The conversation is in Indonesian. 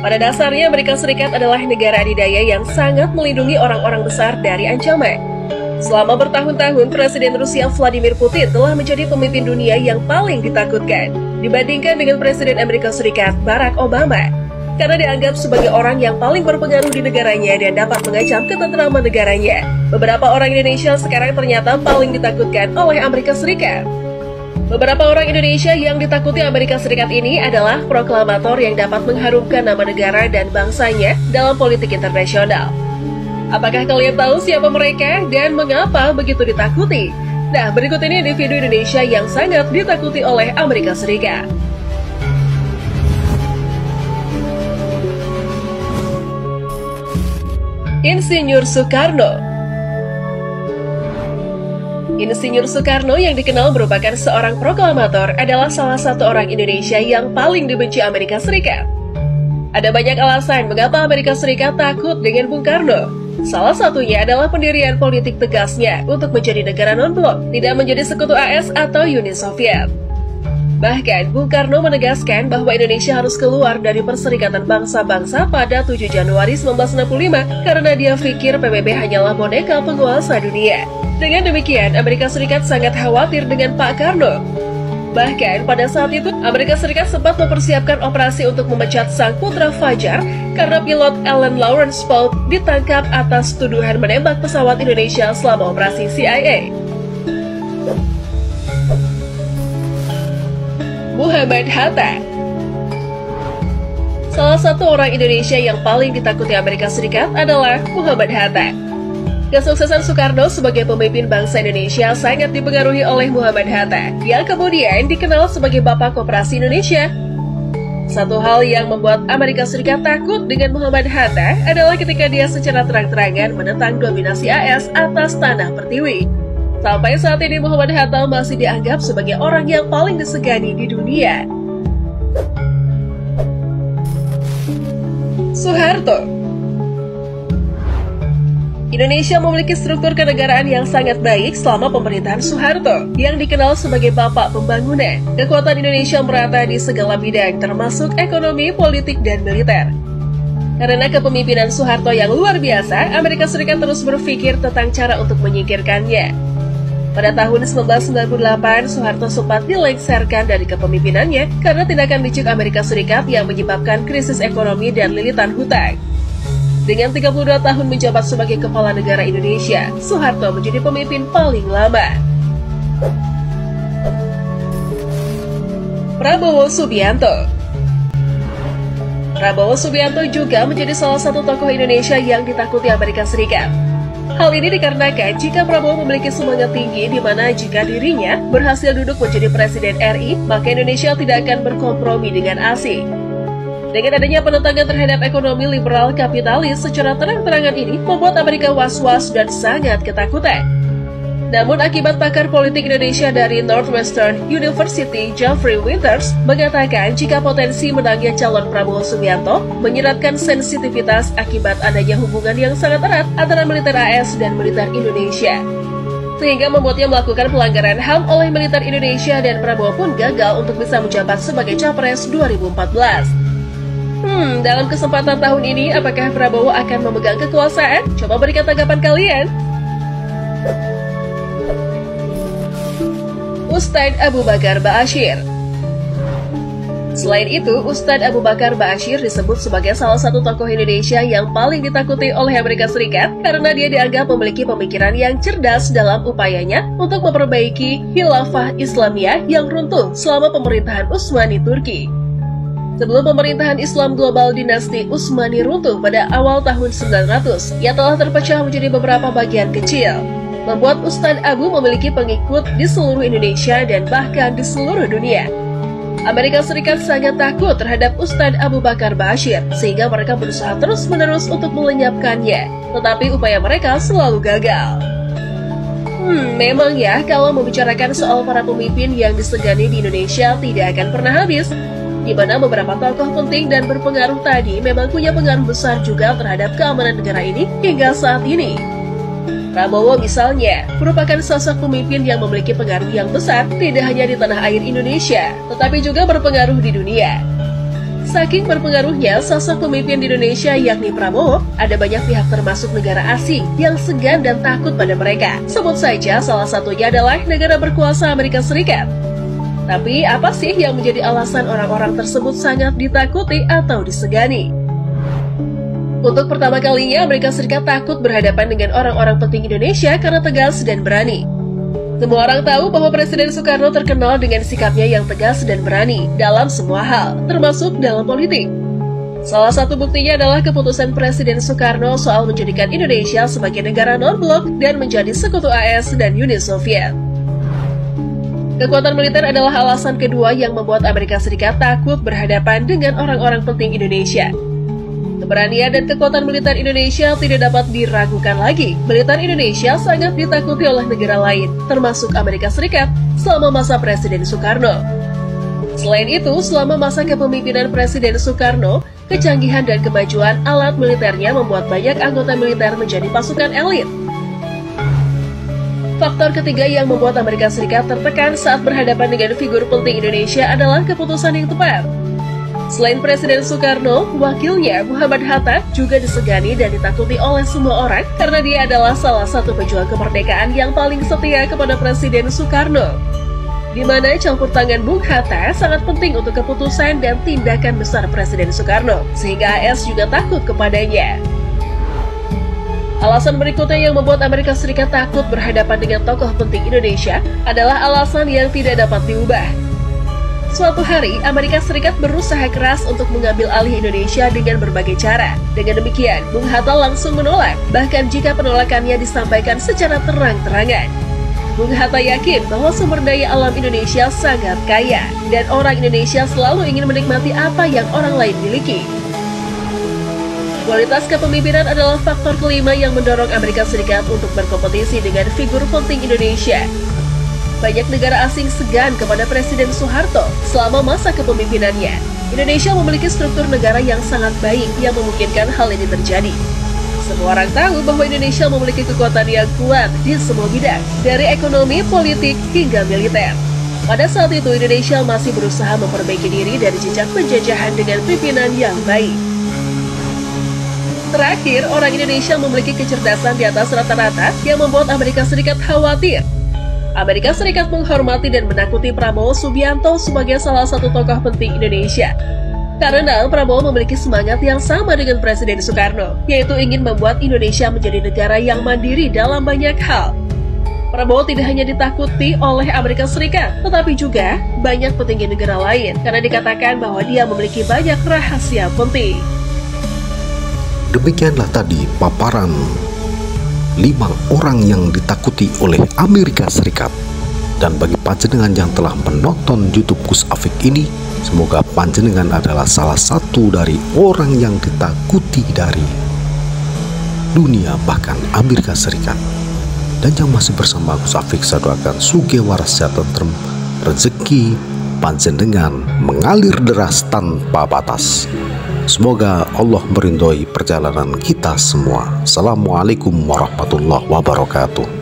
Pada dasarnya, Amerika Serikat adalah negara adidaya yang sangat melindungi orang-orang besar dari ancaman. Selama bertahun-tahun, Presiden Rusia Vladimir Putin telah menjadi pemimpin dunia yang paling ditakutkan dibandingkan dengan Presiden Amerika Serikat Barack Obama, karena dianggap sebagai orang yang paling berpengaruh di negaranya dan dapat mengancam ketentraman negaranya. Beberapa orang Indonesia sekarang ternyata paling ditakutkan oleh Amerika Serikat. Beberapa orang Indonesia yang ditakuti Amerika Serikat ini adalah proklamator yang dapat mengharumkan nama negara dan bangsanya dalam politik internasional. Apakah kalian tahu siapa mereka dan mengapa begitu ditakuti? Nah, berikut ini individu Indonesia yang sangat ditakuti oleh Amerika Serikat. Insinyur Soekarno. Insinyur Soekarno yang dikenal merupakan seorang proklamator adalah salah satu orang Indonesia yang paling dibenci Amerika Serikat. Ada banyak alasan mengapa Amerika Serikat takut dengan Bung Karno. Salah satunya adalah pendirian politik tegasnya untuk menjadi negara non-blok, tidak menjadi sekutu AS atau Uni Soviet. Bahkan, Bung Karno menegaskan bahwa Indonesia harus keluar dari Perserikatan Bangsa-Bangsa pada 7 Januari 1965 karena dia pikir PBB hanyalah boneka penguasa dunia. Dengan demikian, Amerika Serikat sangat khawatir dengan Pak Karno. Bahkan, pada saat itu, Amerika Serikat sempat mempersiapkan operasi untuk memecat sang putra Fajar karena pilot Alan Lawrence Paul ditangkap atas tuduhan menembak pesawat Indonesia selama operasi CIA. Muhammad Hatta. Salah satu orang Indonesia yang paling ditakuti Amerika Serikat adalah Muhammad Hatta. Kesuksesan Soekarno sebagai pemimpin bangsa Indonesia sangat dipengaruhi oleh Muhammad Hatta, yang kemudian dikenal sebagai Bapak Koperasi Indonesia. Satu hal yang membuat Amerika Serikat takut dengan Muhammad Hatta adalah ketika dia secara terang-terangan menentang dominasi AS atas tanah Pertiwi. Sampai saat ini Muhammad Hatta masih dianggap sebagai orang yang paling disegani di dunia. Soeharto. Indonesia memiliki struktur kenegaraan yang sangat baik selama pemerintahan Soeharto, yang dikenal sebagai Bapak Pembangunan. Kekuatan Indonesia merata di segala bidang, termasuk ekonomi, politik, dan militer. Karena kepemimpinan Soeharto yang luar biasa, Amerika Serikat terus berpikir tentang cara untuk menyingkirkannya. Pada tahun 1998, Soeharto sempat dilengsarkan dari kepemimpinannya karena tindakan licik Amerika Serikat yang menyebabkan krisis ekonomi dan lilitan hutang. Dengan 32 tahun menjabat sebagai kepala negara Indonesia, Soeharto menjadi pemimpin paling lama. Prabowo Subianto. Prabowo Subianto juga menjadi salah satu tokoh Indonesia yang ditakuti Amerika Serikat. Hal ini dikarenakan jika Prabowo memiliki semangat tinggi di mana jika dirinya berhasil duduk menjadi Presiden RI, maka Indonesia tidak akan berkompromi dengan asing. Dengan adanya penentangan terhadap ekonomi liberal kapitalis secara terang-terangan ini membuat Amerika was-was dan sangat ketakutan. Namun akibat pakar politik Indonesia dari Northwestern University, Jeffrey Winters, mengatakan jika potensi menangnya calon Prabowo Subianto menyeratkan sensitivitas akibat adanya hubungan yang sangat erat antara militer AS dan militer Indonesia, sehingga membuatnya melakukan pelanggaran HAM oleh militer Indonesia dan Prabowo pun gagal untuk bisa menjabat sebagai Capres 2014. Dalam kesempatan tahun ini, apakah Prabowo akan memegang kekuasaan? Coba berikan tanggapan kalian. Ustadz Abu Bakar Ba'asyir. Selain itu, Ustadz Abu Bakar Ba'asyir disebut sebagai salah satu tokoh Indonesia yang paling ditakuti oleh Amerika Serikat karena dia dianggap memiliki pemikiran yang cerdas dalam upayanya untuk memperbaiki khilafah Islamiyah yang runtuh selama pemerintahan Utsmani Turki. Sebelum pemerintahan Islam global dinasti Utsmani runtuh pada awal tahun 900, ia telah terpecah menjadi beberapa bagian kecil, membuat Ustadz Abu memiliki pengikut di seluruh Indonesia dan bahkan di seluruh dunia. Amerika Serikat sangat takut terhadap Ustadz Abu Bakar Ba'asyir, sehingga mereka berusaha terus-menerus untuk melenyapkannya, tetapi upaya mereka selalu gagal. Memang ya, kalau membicarakan soal para pemimpin yang disegani di Indonesia tidak akan pernah habis, di mana beberapa tokoh penting dan berpengaruh tadi memang punya pengaruh besar juga terhadap keamanan negara ini hingga saat ini. Prabowo misalnya merupakan sosok pemimpin yang memiliki pengaruh yang besar tidak hanya di tanah air Indonesia, tetapi juga berpengaruh di dunia. Saking berpengaruhnya sosok pemimpin di Indonesia yakni Prabowo, ada banyak pihak termasuk negara asing yang segan dan takut pada mereka. Sebut saja salah satunya adalah negara berkuasa Amerika Serikat. Tapi apa sih yang menjadi alasan orang-orang tersebut sangat ditakuti atau disegani? Untuk pertama kalinya Amerika Serikat takut berhadapan dengan orang-orang penting Indonesia karena tegas dan berani. Semua orang tahu bahwa Presiden Soekarno terkenal dengan sikapnya yang tegas dan berani dalam semua hal, termasuk dalam politik. Salah satu buktinya adalah keputusan Presiden Soekarno soal menjadikan Indonesia sebagai negara non-blok dan menjadi sekutu AS dan Uni Soviet. Kekuatan militer adalah alasan kedua yang membuat Amerika Serikat takut berhadapan dengan orang-orang penting Indonesia. Keberanian dan kekuatan militer Indonesia tidak dapat diragukan lagi. Militer Indonesia sangat ditakuti oleh negara lain, termasuk Amerika Serikat, selama masa Presiden Soekarno. Selain itu, selama masa kepemimpinan Presiden Soekarno, kecanggihan dan kemajuan alat militernya membuat banyak anggota militer menjadi pasukan elit. Faktor ketiga yang membuat Amerika Serikat tertekan saat berhadapan dengan figur penting Indonesia adalah keputusan yang tepat. Selain Presiden Soekarno, wakilnya Muhammad Hatta juga disegani dan ditakuti oleh semua orang karena dia adalah salah satu pejuang kemerdekaan yang paling setia kepada Presiden Soekarno. Di mana campur tangan Bung Hatta sangat penting untuk keputusan dan tindakan besar Presiden Soekarno, sehingga AS juga takut kepadanya. Alasan berikutnya yang membuat Amerika Serikat takut berhadapan dengan tokoh penting Indonesia adalah alasan yang tidak dapat diubah. Suatu hari, Amerika Serikat berusaha keras untuk mengambil alih Indonesia dengan berbagai cara. Dengan demikian, Bung Hatta langsung menolak, bahkan jika penolakannya disampaikan secara terang-terangan. Bung Hatta yakin bahwa sumber daya alam Indonesia sangat kaya, dan orang Indonesia selalu ingin menikmati apa yang orang lain miliki. Kualitas kepemimpinan adalah faktor kelima yang mendorong Amerika Serikat untuk berkompetisi dengan figur penting Indonesia. Banyak negara asing segan kepada Presiden Soeharto selama masa kepemimpinannya. Indonesia memiliki struktur negara yang sangat baik yang memungkinkan hal ini terjadi. Semua orang tahu bahwa Indonesia memiliki kekuatan yang kuat di semua bidang, dari ekonomi, politik, hingga militer. Pada saat itu, Indonesia masih berusaha memperbaiki diri dari jejak penjajahan dengan pimpinan yang baik. Terakhir, orang Indonesia memiliki kecerdasan di atas rata-rata yang membuat Amerika Serikat khawatir. Amerika Serikat menghormati dan menakuti Prabowo Subianto sebagai salah satu tokoh penting Indonesia. Karena Prabowo memiliki semangat yang sama dengan Presiden Soekarno, yaitu ingin membuat Indonesia menjadi negara yang mandiri dalam banyak hal. Prabowo tidak hanya ditakuti oleh Amerika Serikat, tetapi juga banyak petinggi negara lain, karena dikatakan bahwa dia memiliki banyak rahasia penting. Demikianlah tadi paparan 5 orang yang ditakuti oleh Amerika Serikat. Dan bagi panjenengan yang telah menonton YouTube Gus Afik ini, semoga panjenengan adalah salah satu dari orang yang ditakuti dari dunia, bahkan Amerika Serikat. Dan yang masih bersama Gus Afik, saya doakan sugih waras sejahtera, rezeki panjenengan mengalir deras tanpa batas. Semoga Allah merindhoi perjalanan kita semua. Assalamualaikum warahmatullahi wabarakatuh.